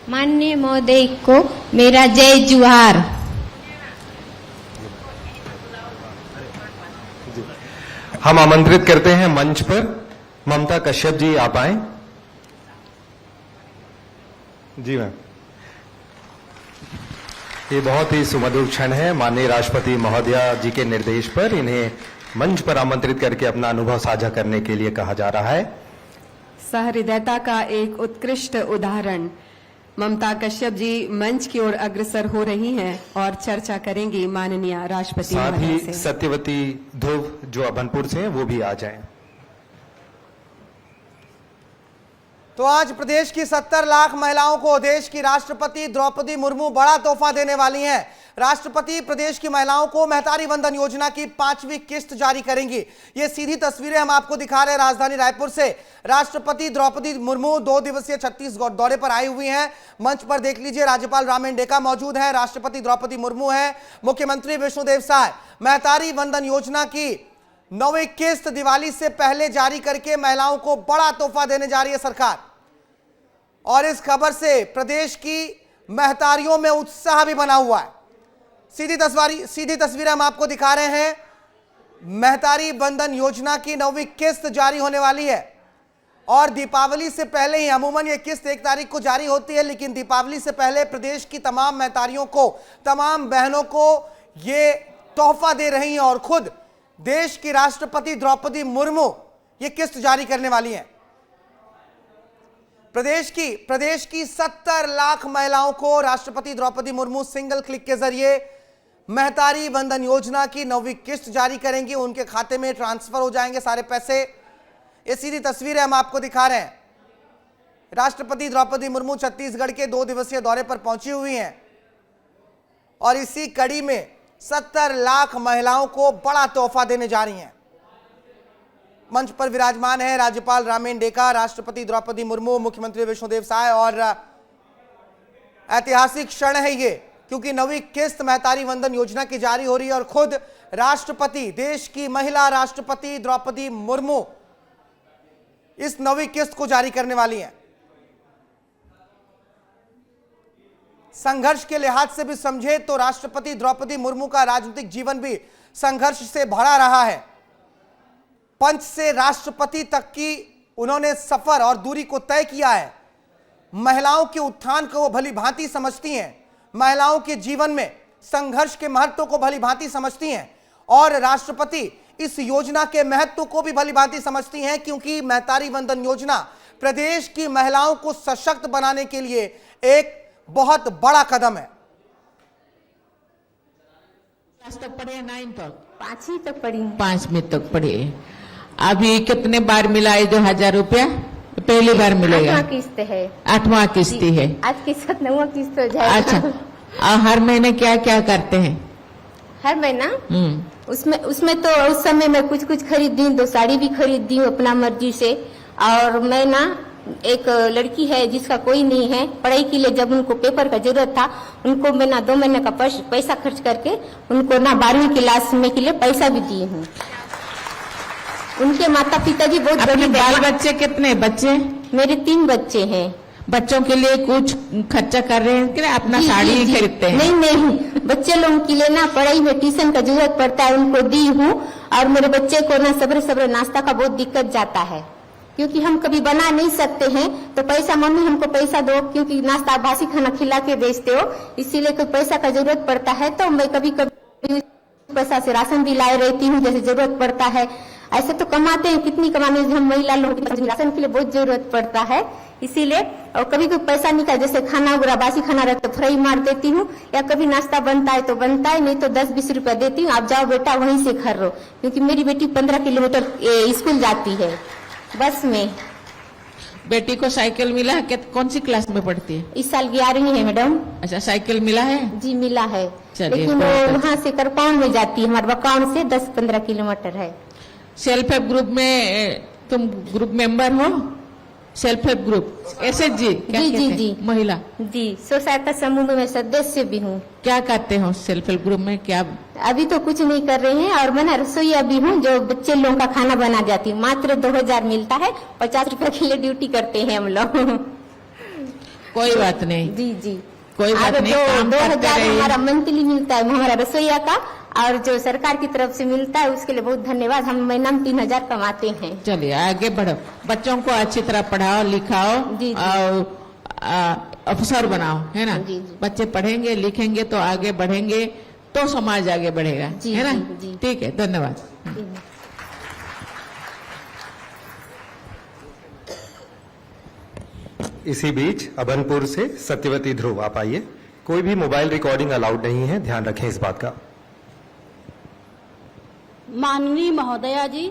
माननीय महोदय को मेरा जय जुहार। हम आमंत्रित करते हैं मंच पर ममता कश्यप जी, आप आए। जी मैम, ये बहुत ही सुमधुर क्षण है। माननीय राष्ट्रपति महोदया जी के निर्देश पर इन्हें मंच पर आमंत्रित करके अपना अनुभव साझा करने के लिए कहा जा रहा है। सहृदयता का एक उत्कृष्ट उदाहरण ममता कश्यप जी मंच की ओर अग्रसर हो रही हैं और चर्चा करेंगी माननीय राष्ट्रपति साथ महोदय ही से। सत्यवती ध्रुव जो अभनपुर से हैं वो भी आ जाएं। तो आज प्रदेश की 70 लाख महिलाओं को देश की राष्ट्रपति द्रौपदी मुर्मू बड़ा तोहफा देने वाली हैं। राष्ट्रपति प्रदेश की महिलाओं को महतारी वंदन योजना की 5वीं किस्त जारी करेंगी। ये सीधी तस्वीरें हम आपको दिखा रहे हैं राजधानी रायपुर से। राष्ट्रपति द्रौपदी मुर्मू 2 दिवसीय छत्तीसगढ़ दौरे पर आई हुई हैं। मंच पर देख लीजिए, राज्यपाल रामेन डेका मौजूद है, राष्ट्रपति द्रौपदी मुर्मू है, मुख्यमंत्री विष्णुदेव साय। महतारी वंदन योजना की 9वीं किस्त दिवाली से पहले जारी करके महिलाओं को बड़ा तोहफा देने जा रही है सरकार। और इस खबर से प्रदेश की महतारियों में उत्साह भी बना हुआ है। सीधी तस्वीरें हम आपको दिखा रहे हैं। महतारी वंदन योजना की 9वीं किस्त जारी होने वाली है और दीपावली से पहले ही, अमूमन ये किस्त 1 तारीख को जारी होती है, लेकिन दीपावली से पहले प्रदेश की तमाम महतारियों को, तमाम बहनों को ये तोहफा दे रही हैं और खुद देश की राष्ट्रपति द्रौपदी मुर्मू ये किस्त जारी करने वाली हैं। प्रदेश की 70 लाख महिलाओं को राष्ट्रपति द्रौपदी मुर्मू सिंगल क्लिक के जरिए महतारी वंदन योजना की 9वीं किस्त जारी करेंगी। उनके खाते में ट्रांसफर हो जाएंगे सारे पैसे। ये सीधी तस्वीरें हम आपको दिखा रहे हैं। राष्ट्रपति द्रौपदी मुर्मू छत्तीसगढ़ के 2 दिवसीय दौरे पर पहुंची हुई हैं और इसी कड़ी में 70 लाख महिलाओं को बड़ा तोहफा देने जा रही हैं। मंच पर विराजमान है राज्यपाल रामेन डेका, राष्ट्रपति द्रौपदी मुर्मू, मुख्यमंत्री विष्णुदेव साय। और ऐतिहासिक क्षण है ये, क्योंकि 9वीं किस्त महतारी वंदन योजना की जारी हो रही है और खुद राष्ट्रपति, देश की महिला राष्ट्रपति द्रौपदी मुर्मू इस 9वीं किस्त को जारी करने वाली हैं। संघर्ष के लिहाज से भी समझे तो राष्ट्रपति द्रौपदी मुर्मू का राजनीतिक जीवन भी संघर्ष से भरा रहा है। पंच से राष्ट्रपति तक की उन्होंने सफर और दूरी को तय किया है। महिलाओं के उत्थान को वो भली भांति समझती हैं, महिलाओं के जीवन में संघर्ष के महत्व को भली भांति समझती हैं और राष्ट्रपति इस योजना के महत्व को भी भली भांति समझती हैं, क्योंकि महतारी वंदन योजना प्रदेश की महिलाओं को सशक्त बनाने के लिए एक बहुत बड़ा कदम है। तक पढ़े 9 तक, 5वीं तक पढ़ी। 5वीं तक पढ़े। अभी कितने बार मिला है 2000 रुपया? पहली बार मिलेगा। 8वां किस्त है। 8वां किस्त है। आज के साथ 9वां किस्त हो जाएगा। अच्छा, हर महीने क्या क्या करते हैं? हर महीना उसमें तो उस समय मैं कुछ खरीदी, 2 साड़ी भी खरीदी हूँ अपना मर्जी से। और मैं ना, एक लड़की है जिसका कोई नहीं है, पढ़ाई के लिए जब उनको पेपर का जरूरत था, उनको मैं ना 2 महीने का पैसा खर्च करके उनको ना 12वीं क्लास में के लिए पैसा भी दिए हूँ। उनके माता पिता जी बहुत बड़े। बाल बच्चे कितने बच्चे? मेरे 3 बच्चे हैं। बच्चों के लिए कुछ खर्चा कर रहे हैं कि अपना साड़ी खरीदते हैं? नहीं, बच्चे लोगों के लिए ना पढ़ाई में ट्यूशन का जरूरत पड़ता है, उनको दी हूँ। और मेरे बच्चे को ना सब्र नाश्ता का बहुत दिक्कत जाता है, क्योंकि हम कभी बना नहीं सकते हैं। तो पैसा, मम्मी हमको पैसा दो, क्योंकि नाश्ता बासी खाना खिला के बेचते हो, इसीलिए कोई पैसा का जरूरत पड़ता है। तो मैं कभी पैसा से राशन भी लाए रहती हूँ, जैसे जरूरत पड़ता है। ऐसे तो कमाते हैं, कितनी कमाने, हम महिला लोग राशन के लिए बहुत जरूरत पड़ता है, इसीलिए। और कभी कोई पैसा निकाल, जैसे खाना वगैरह बासी खाना रहता तो फ्राई मार देती हूँ, या कभी नाश्ता बनता है तो बनता है, नहीं तो 10-20 रुपया देती हूँ, आप जाओ बेटा वहीं से खरीदो। क्योंकि मेरी बेटी 15 किलोमीटर स्कूल जाती है बस में। बेटी को साइकिल मिला है? कौन सी क्लास में पढ़ती है? इस साल 11वीं है मैडम। अच्छा, साइकिल मिला है? जी मिला है, चलिए, लेकिन वो वहाँ से करपाउंड में जाती है, हमारे बकाउंड से 10-15 किलोमीटर है। सेल्फ हेल्प ग्रुप में तुम ग्रुप मेंबर हो? Self help group, SHG? जी महिला जी, स्व सहायता समूह में मैं सदस्य भी हूँ। क्या करते हो सेल्फ हेल्प ग्रुप में? क्या अभी तो कुछ नहीं कर रहे हैं। और मैं ना रसोईया भी हूँ, जो बच्चे लोगों का खाना बना जाती हूँ। मात्र 2000 मिलता है, 50 रुपए के लिए ड्यूटी करते हैं हम लोग। कोई बात नहीं, जी जी कोई बात अब नहीं, जो काम 2000 करते रहिए। हमारा मंथली मिलता है हमारा रसोईया का, और जो सरकार की तरफ से मिलता है उसके लिए बहुत धन्यवाद। हम महीना में 3000 कमाते हैं। चलिए आगे बढ़ो, बच्चों को अच्छी तरह पढ़ाओ लिखाओ जी, जी। और अफसर बनाओ, है ना। जी, जी। बच्चे पढ़ेंगे लिखेंगे तो आगे बढ़ेंगे, तो समाज आगे बढ़ेगा, जी, है ना। जी, जी। ठीक है, धन्यवाद। इसी बीच अभनपुर से सत्यवती ध्रुव आप आइए। कोई भी मोबाइल रिकॉर्डिंग अलाउड नहीं है, ध्यान रखें इस बात का। माननीय महोदया जी,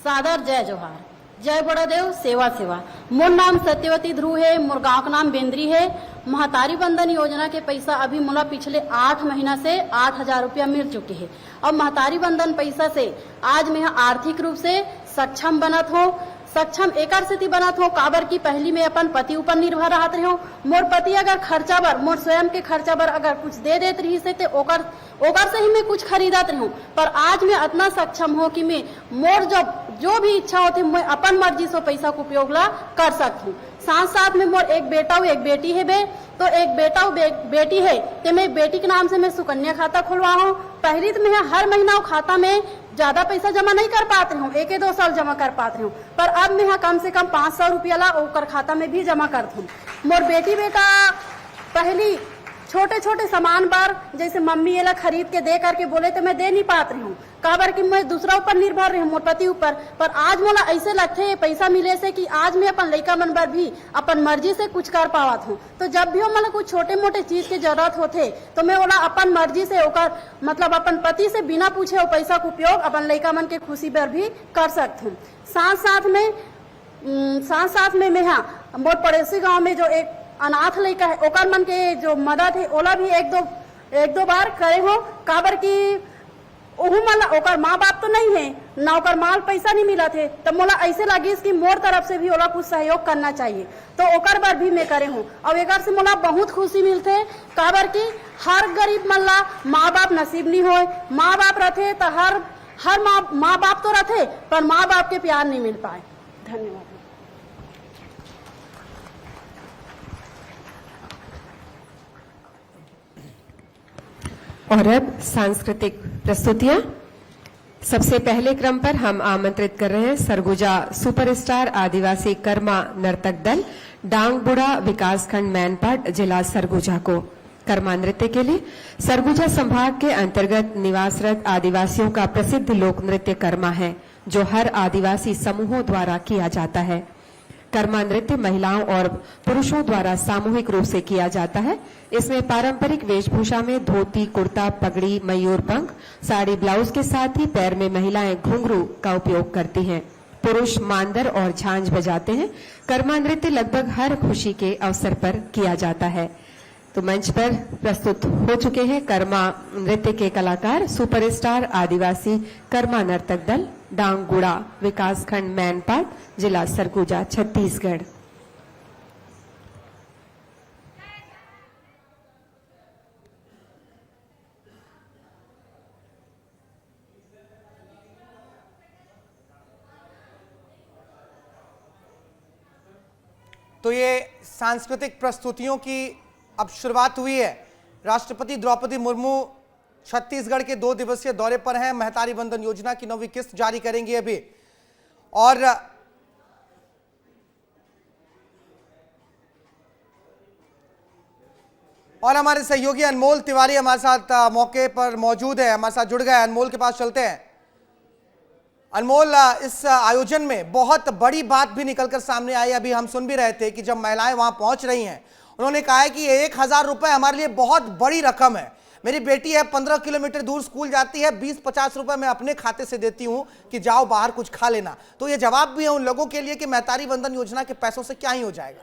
सादर जय जोहार। जय बड़ोदेव सेवा सेवा। मोर नाम सत्यवती ध्रुव है, मोर गाँव का नाम बेंद्री है। महतारी बंधन योजना के पैसा अभी मोला पिछले 8 महीना से 8000 रुपया मिल चुके हैं। और महतारी बंधन पैसा से आज मैं आर्थिक रूप से सक्षम बनत हूँ। सक्षम एकर स्थिति बनत हो काबर की पहली में अपन पति ऊपर निर्भर रहत रही हूँ। मोर पति अगर खर्चा बर, मोर स्वयं के खर्चा बर अगर कुछ दे देत रही से ओकर से ही मैं कुछ खरीदत रही हूँ। पर आज मैं इतना सक्षम हो कि मैं मोर जो भी इच्छा होती मैं अपन मर्जी से पैसा को उपयोग ला कर सकती हूँ। साथ साथ में मोर एक बेटा और एक बेटी है बे, तो एक बेटा और बेटी है तो मैं बेटी के नाम से मैं सुकन्या खाता खुलवा हूँ। पहली तो मैं हर महीना खाता में ज्यादा पैसा जमा नहीं कर पाती हूँ, 1-2 साल जमा कर पाती हूँ, पर अब मैं कम से कम 500 रुपया ला ओकर खाता में भी जमा करती हूँ। मोर बेटी बेटा पहली छोटे छोटे सामान बार जैसे मम्मी ये ला खरीद के दे करके बोले तो मैं दे नहीं पाती हूँ, काबर कि मैं दूसरा ऊपर निर्भर रही हूँ, मोर पति ऊपर। पर आज मोला ऐसे लगते पैसा मिले से कि आज मैं अपन लड़का मन बर भी अपन मर्जी से कुछ कर पावत हूँ। तो जब भी मोला कुछ छोटे मोटे चीज की जरूरत होते तो मैं ओला अपन मर्जी से ओकर मतलब अपन पति से बिना पूछे वो पैसा का उपयोग अपन लड़का मन के खुशी पर भी कर सकती हूँ। साथ साथ में मैं मोर पड़ोसी गाँव में जो एक अनाथ लड़का है ओकर मन के जो मदद है ओला भी एक दो बार करे हो, काबर की ओहू मला ओकर माँ बाप तो नहीं है ना, ओकर माल पैसा नहीं मिला थे, तब मोला ऐसे लगी कि मोर तरफ से भी ओला कुछ सहयोग करना चाहिए, तो ओकर बार भी मैं करे हूँ। और एक से मोला बहुत खुशी मिलते, काबर की हर गरीब मन ला माँ बाप नसीब नहीं होए। माँ बाप रहते तो हर माँ बाप तो रहते पर माँ बाप के प्यार नहीं मिल पाए। धन्यवाद। और अब सांस्कृतिक प्रस्तुतियां। सबसे पहले क्रम पर हम आमंत्रित कर रहे हैं सरगुजा सुपरस्टार आदिवासी कर्मा नर्तक दल डांगबुड़ा विकासखंड मैनपाट जिला सरगुजा को कर्मा नृत्य के लिए। सरगुजा संभाग के अंतर्गत निवासरत आदिवासियों का प्रसिद्ध लोक नृत्य कर्मा है, जो हर आदिवासी समूहों द्वारा किया जाता है। कर्मा नृत्य महिलाओं और पुरुषों द्वारा सामूहिक रूप से किया जाता है। इसमें पारंपरिक वेशभूषा में धोती, कुर्ता, पगड़ी, मयूरपंख, साड़ी, ब्लाउज के साथ ही पैर में महिलाएं घुंघरू का उपयोग करती हैं। पुरुष मांदर और झांझ बजाते हैं। कर्मा नृत्य लगभग हर खुशी के अवसर पर किया जाता है। तो मंच पर प्रस्तुत हो चुके हैं कर्मा नृत्य के कलाकार सुपरस्टार आदिवासी कर्मा नर्तक दल डांगगुड़ा विकासखंड मैनपाट जिला सरगुजा छत्तीसगढ़। तो ये सांस्कृतिक प्रस्तुतियों की अब शुरुआत हुई है। राष्ट्रपति द्रौपदी मुर्मू छत्तीसगढ़ के 2 दिवसीय दौरे पर हैं। महतारी बंधन योजना की 9वीं किस्त जारी करेंगी अभी। और हमारे सहयोगी अनमोल तिवारी हमारे साथ मौके पर मौजूद है, हमारे साथ जुड़ गए। अनमोल के पास चलते हैं। अनमोल, इस आयोजन में बहुत बड़ी बात भी निकलकर सामने आई। अभी हम सुन भी रहे थे कि जब महिलाएं वहां पहुंच रही हैं, उन्होंने कहा है कि 1000 रुपए हमारे लिए बहुत बड़ी रकम है। मेरी बेटी है 15 किलोमीटर दूर स्कूल जाती है, 20-50 रुपए मैं अपने खाते से देती हूं कि जाओ बाहर कुछ खा लेना। तो ये जवाब भी है उन लोगों के लिए कि महतारी बंधन योजना के पैसों से क्या ही हो जाएगा।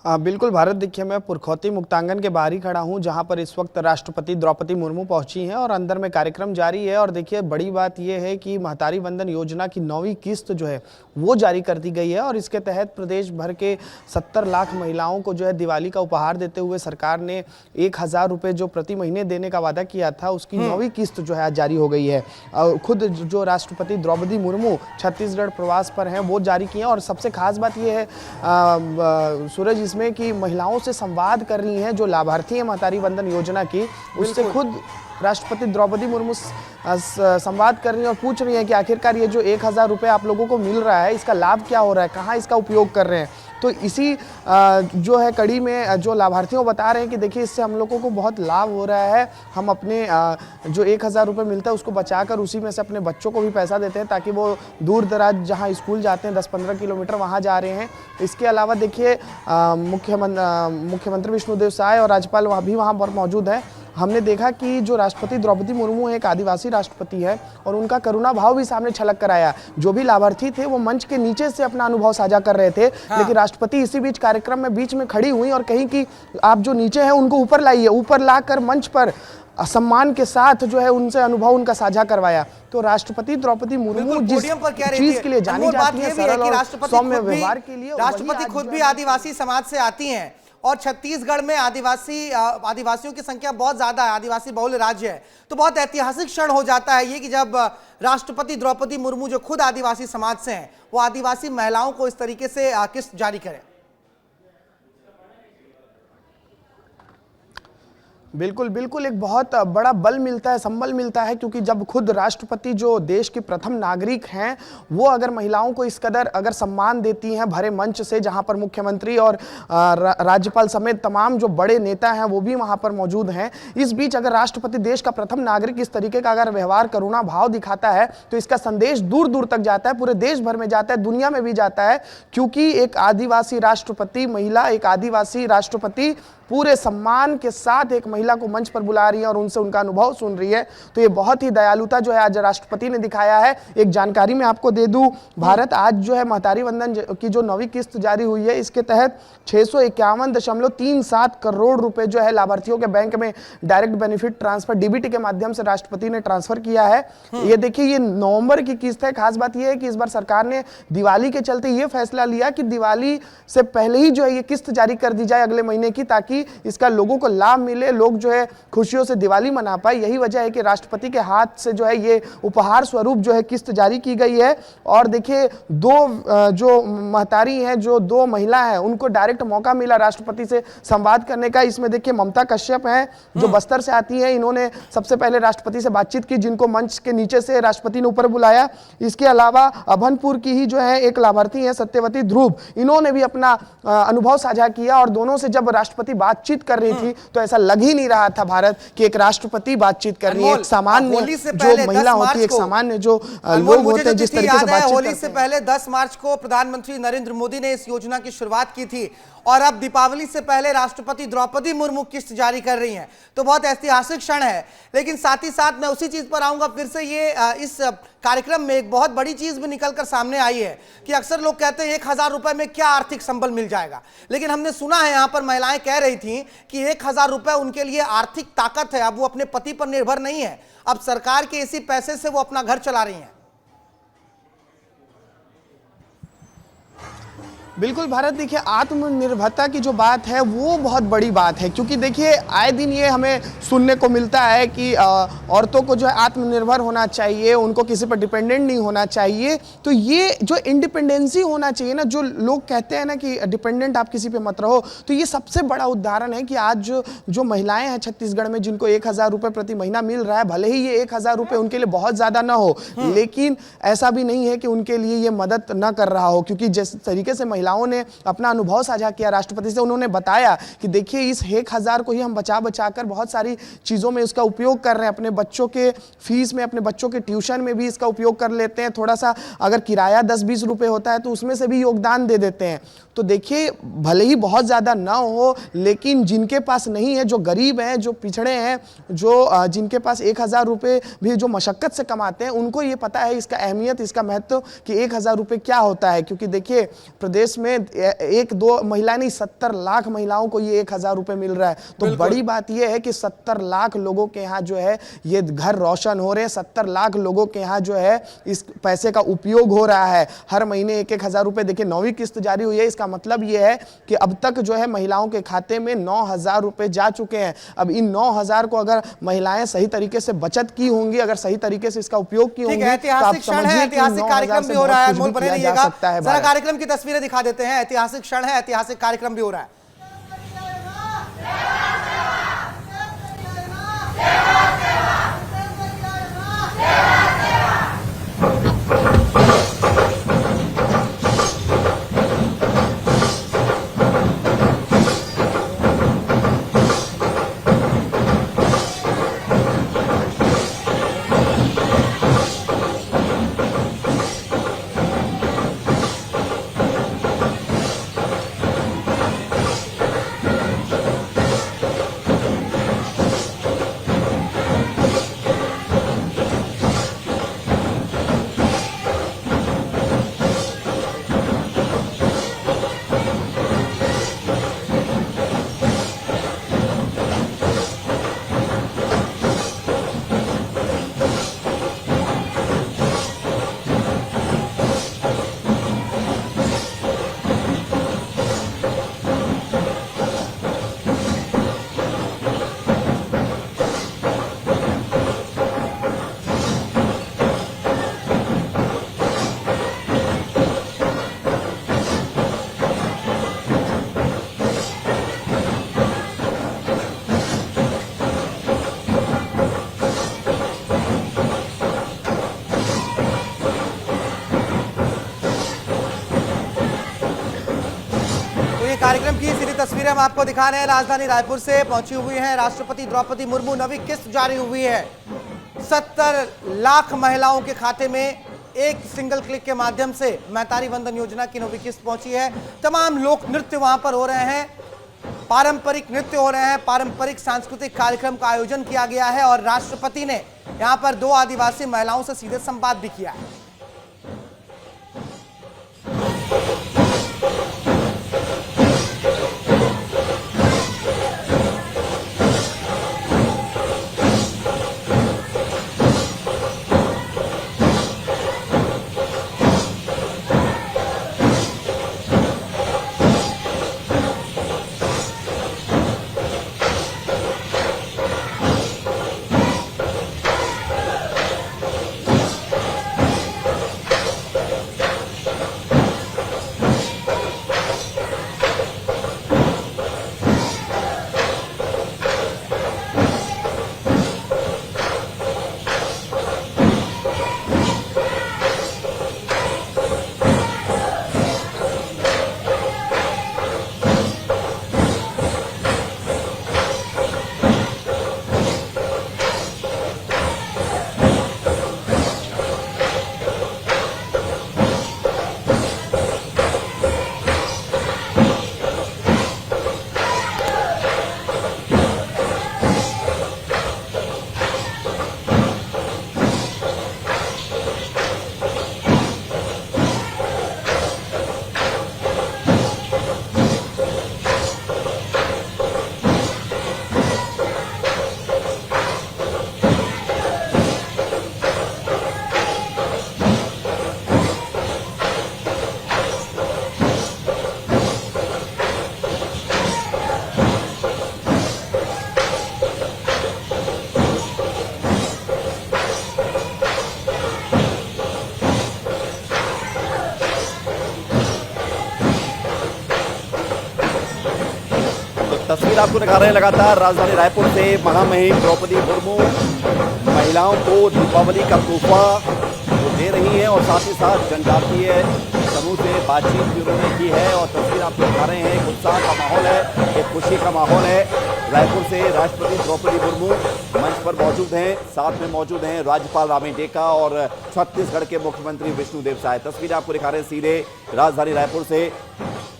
बिल्कुल भारत, देखिए मैं पुरखौती मुक्तांगन के बाहर ही खड़ा हूं, जहां पर इस वक्त राष्ट्रपति द्रौपदी मुर्मू पहुंची हैं और अंदर में कार्यक्रम जारी है। और देखिए बड़ी बात यह है कि महतारी वंदन योजना की 9वीं किस्त जो है वो जारी कर दी गई है और इसके तहत प्रदेश भर के 70 लाख महिलाओं को जो है दिवाली का उपहार देते हुए सरकार ने 1000 रुपये जो प्रति महीने देने का वादा किया था, उसकी 9वीं किस्त जो है आज जारी हो गई है। खुद जो राष्ट्रपति द्रौपदी मुर्मू छत्तीसगढ़ प्रवास पर हैं वो जारी किए हैं। और सबसे खास बात यह है सूरज इसमें कि महिलाओं से संवाद कर रही हैं जो लाभार्थी हैं महतारी वंदन योजना की, उससे खुद राष्ट्रपति द्रौपदी मुर्मू संवाद कर रही हैं और पूछ रही हैं कि आखिरकार ये जो 1000 रुपये आप लोगों को मिल रहा है, इसका लाभ क्या हो रहा है, कहाँ इसका उपयोग कर रहे हैं। तो इसी जो है कड़ी में जो लाभार्थियों बता रहे हैं कि देखिए इससे हम लोगों को बहुत लाभ हो रहा है, हम अपने जो 1000 रुपये मिलता है उसको बचाकर उसी में से अपने बच्चों को भी पैसा देते हैं ताकि वो दूर दराज जहाँ स्कूल जाते हैं 10-15 किलोमीटर वहाँ जा रहे हैं। इसके अलावा देखिए मुख्यमंत्री विष्णुदेव साय और राज्यपाल वहाँ पर मौजूद हैं। हमने देखा कि जो राष्ट्रपति द्रौपदी मुर्मू एक आदिवासी राष्ट्रपति है और उनका करुणा भाव भी सामने छलक कर आया। जो भी लाभार्थी थे वो मंच के नीचे से अपना अनुभव साझा कर रहे थे, लेकिन राष्ट्रपति इसी बीच कार्यक्रम में बीच में खड़ी हुई और कहीं कि आप जो नीचे हैं उनको ऊपर लाइए, ऊपर लाकर मंच पर सम्मान के साथ जो है उनसे अनुभव उनका साझा करवाया। तो राष्ट्रपति द्रौपदी मुर्मू जिस चीज के लिए जानी जाती है, सरल और सौम्य व्यवहार के लिए, राष्ट्रपति खुद भी आदिवासी समाज से आती हैं और छत्तीसगढ़ में आदिवासियों की संख्या बहुत ज्यादा है, आदिवासी बहुल राज्य है। तो बहुत ऐतिहासिक क्षण हो जाता है ये कि जब राष्ट्रपति द्रौपदी मुर्मू जो खुद आदिवासी समाज से हैं वो आदिवासी महिलाओं को इस तरीके से किस्त जारी करें। बिल्कुल बिल्कुल, एक बहुत बड़ा बल मिलता है, संबल मिलता है, क्योंकि जब खुद राष्ट्रपति जो देश के प्रथम नागरिक हैं वो अगर महिलाओं को इस कदर अगर सम्मान देती हैं भरे मंच से, जहां पर मुख्यमंत्री और राज्यपाल समेत तमाम जो बड़े नेता हैं वो भी वहां पर मौजूद हैं, इस बीच अगर राष्ट्रपति देश का प्रथम नागरिक इस तरीके का अगर व्यवहार करुणा भाव दिखाता है तो इसका संदेश दूर दूर तक जाता है, पूरे देश भर में जाता है, दुनिया में भी जाता है। क्योंकि एक आदिवासी राष्ट्रपति महिला, एक आदिवासी राष्ट्रपति पूरे सम्मान के साथ एक महिला को मंच पर बुला रही है और उनसे उनका अनुभव सुन रही है। तो ये बहुत ही दयालुता जो है आज राष्ट्रपति ने दिखाया है। एक जानकारी मैं आपको दे दूं, भारत आज जो है महतारी वंदन की जो 9वीं किस्त जारी हुई है, इसके तहत 651.37 करोड़ रुपए जो है लाभार्थियों के बैंक में डायरेक्ट बेनिफिट ट्रांसफर डीबीटी के माध्यम से राष्ट्रपति ने ट्रांसफर किया है। ये देखिए ये नवंबर की किस्त है। खास बात यह है कि इस बार सरकार ने दिवाली के चलते ये फैसला लिया कि दिवाली से पहले ही जो है ये किस्त जारी कर दी जाए अगले महीने की, ताकि इसका लोगों को लाभ मिले, लोग जो है खुशियों से दिवाली मना पाए। यही वजह है कि राष्ट्रपति के हाथ से जो है ये उपहार स्वरूप जो है किस्त जारी की गई है। और देखिए दो जो महतारी हैं, जो 2 महिला हैं, उनको डायरेक्ट मौका मिला राष्ट्रपति से संवाद करने का। इसमें देखिए ममता कश्यप हैं जो बस्तर से आती हैं, इन्होंने सबसे पहले राष्ट्रपति से बातचीत की, जिनको मंच के नीचे से राष्ट्रपति ने ऊपर बुलाया। इसके अलावा अभनपुर की ही जो है एक लाभार्थी है सत्यवती ध्रुव, इन्होंने भी अपना अनुभव साझा किया। और दोनों से जब राष्ट्रपति बातचीत कर रही थी तो ऐसा लग ही नहीं रहा था भारत कि एक राष्ट्रपति बातचीत कर रही है। एक सामान्य जो महिला होती है, एक सामान्य जो लोग होते हैं, जिस तरीके से बातचीत होली से पहले 10 मार्च को प्रधानमंत्री नरेंद्र मोदी ने इस योजना की शुरुआत की थी और अब दीपावली से पहले राष्ट्रपति द्रौपदी मुर्मू किस्त जारी कर रही हैं। तो बहुत ऐतिहासिक क्षण है। लेकिन साथ ही साथ मैं उसी चीज पर आऊंगा फिर से, ये इस कार्यक्रम में एक बहुत बड़ी चीज भी निकलकर सामने आई है कि अक्सर लोग कहते हैं 1000 रुपए में क्या आर्थिक संबल मिल जाएगा, लेकिन हमने सुना है यहां पर महिलाएं कह रही थी कि 1000 रुपए उनके लिए आर्थिक ताकत है। अब वो अपने पति पर निर्भर नहीं है, अब सरकार के इसी पैसे से वो अपना घर चला रही हैं। बिल्कुल भारत, देखिए आत्मनिर्भरता की जो बात है वो बहुत बड़ी बात है, क्योंकि देखिए आए दिन ये हमें सुनने को मिलता है कि औरतों को जो है आत्मनिर्भर होना चाहिए, उनको किसी पर डिपेंडेंट नहीं होना चाहिए। तो ये जो इंडिपेंडेंसी होना चाहिए ना, जो लोग कहते हैं ना कि डिपेंडेंट आप किसी पे मत रहो, तो ये सबसे बड़ा उदाहरण है कि आज जो महिलाएं हैं छत्तीसगढ़ में, जिनको 1000 रुपये प्रति महीना मिल रहा है, भले ही ये 1000 रुपये उनके लिए बहुत ज़्यादा ना हो, लेकिन ऐसा भी नहीं है कि उनके लिए ये मदद न कर रहा हो। क्योंकि जिस तरीके से महिलाओं ने अपना अनुभव साझा किया राष्ट्रपति से, उन्होंने बताया कि देखिए इस 1000 को ही हम बचा कर बहुत सारी चीज़ों में इसका उपयोग कर रहे हैं, अपने बच्चों के फीस में, अपने बच्चों के ट्यूशन में भी इसका उपयोग कर लेते हैं, थोड़ा सा अगर किराया 10-20 रुपए होता है तो उसमें से भी योगदान दे देते हैं। तो देखिए भले ही बहुत ज़्यादा ना हो, लेकिन जिनके पास नहीं है, जो गरीब हैं, जो पिछड़े हैं, जो जिनके पास 1000 रुपये भी जो मशक्क़त से कमाते हैं, उनको ये पता है इसका अहमियत, इसका महत्व कि 1000 रुपये क्या होता है। क्योंकि देखिए प्रदेश देश में 1-2 महिला नहीं 70 लाख महिलाओं को ये 1000 रुपए मिल रहा है। तो बड़ी बात ये है कि 70 लाख लोगों के यहाँ जो है ये घर रोशन हो रहे हैं, 70 लाख लोगों के यहाँ जो है इस पैसे का उपयोग हो रहा है। हर महीने 1-1000 रुपए, देखिए 9वीं किस्त जारी हुई है, इसका मतलब ये है कि अब तक जो है महिलाओं के खाते में 9000 रुपए जा चुके हैं। अब इन 9000 को अगर महिलाएं सही तरीके से बचत की होंगी, अगर सही तरीके से इसका उपयोग की होंगी, ऐतिहासिक क्षण है, ऐतिहासिक कार्यक्रम भी हो रहा है। मोल बने रहिएगा, जरा कार्यक्रम की तस्वीरें दिखा देते हैं। ऐतिहासिक क्षण है, ऐतिहासिक कार्यक्रम भी हो रहा है। कार्यक्रम की सीधी तस्वीरें हम आपको दिखा रहे हैं। राजधानी रायपुर से पहुंची हुई है राष्ट्रपति द्रौपदी मुर्मू। नवी किस्त जारी हुई है। 70 लाख महिलाओं के खाते में एक सिंगल क्लिक के माध्यम से महतारी वंदन योजना की नवी किस्त पहुंची है। तमाम लोक नृत्य वहां पर हो रहे हैं, पारंपरिक नृत्य हो रहे हैं, पारंपरिक सांस्कृतिक कार्यक्रम का आयोजन किया गया है और राष्ट्रपति ने यहां पर 2 आदिवासी महिलाओं से सीधे संवाद भी किया है। तस्वीर आपको दिखा रहे हैं लगातार राजधानी रायपुर से महामहिम द्रौपदी मुर्मू महिलाओं को दीपावली का तोहफा वो दे रही हैं और साथ ही साथ जनजातीय समूह से बातचीत भी उन्होंने की है। और तस्वीर आपको दिखा रहे हैं, एक उत्साह का माहौल है, एक खुशी का माहौल है। रायपुर से राष्ट्रपति द्रौपदी मुर्मू मंच पर मौजूद हैं, साथ में मौजूद हैं राज्यपाल रामी डेका और छत्तीसगढ़ के मुख्यमंत्री विष्णुदेव साय। तस्वीर आपको दिखा रहे हैं सीधे राजधानी रायपुर से।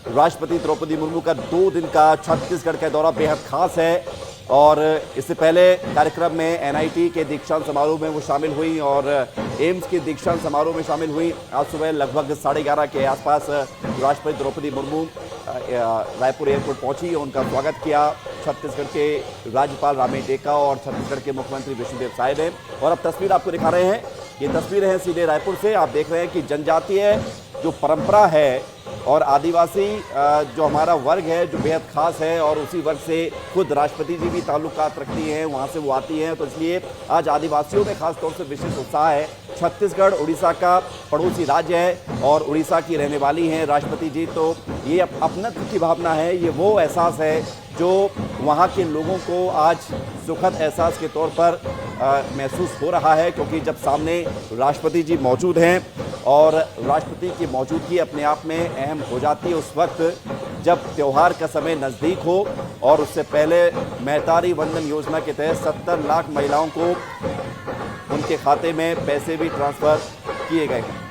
राष्ट्रपति द्रौपदी मुर्मू का 2 दिन का छत्तीसगढ़ का दौरा बेहद खास है और इससे पहले कार्यक्रम में एनआईटी के दीक्षांत समारोह में वो शामिल हुई और एम्स के दीक्षांत समारोह में शामिल हुई। आज सुबह लगभग 11:30 के आसपास राष्ट्रपति द्रौपदी मुर्मू रायपुर एयरपोर्ट पहुंची और उनका स्वागत किया छत्तीसगढ़ के राज्यपाल रामेश टेका और छत्तीसगढ़ के मुख्यमंत्री विष्णुदेव साय ने। और अब तस्वीर आपको दिखा रहे हैं, ये तस्वीरें हैं सीधे रायपुर से। आप देख रहे हैं कि जनजातीय जो परंपरा है और आदिवासी जो हमारा वर्ग है जो बेहद खास है और उसी वर्ग से खुद राष्ट्रपति जी भी ताल्लुकात रखती हैं, वहाँ से वो आती हैं, तो इसलिए आज आदिवासियों में खास तौर से विशेष उत्साह है। छत्तीसगढ़ उड़ीसा का पड़ोसी राज्य है और उड़ीसा की रहने वाली हैं राष्ट्रपति जी, तो ये अपनत्व की भावना है, ये वो एहसास है जो वहाँ के लोगों को आज सुखद एहसास के तौर पर महसूस हो रहा है, क्योंकि जब सामने राष्ट्रपति जी मौजूद हैं और राष्ट्रपति की मौजूदगी अपने आप में अहम हो जाती है उस वक्त जब त्यौहार का समय नज़दीक हो। और उससे पहले महतारी वंदन योजना के तहत 70 लाख महिलाओं को उनके खाते में पैसे भी ट्रांसफ़र किए गए हैं।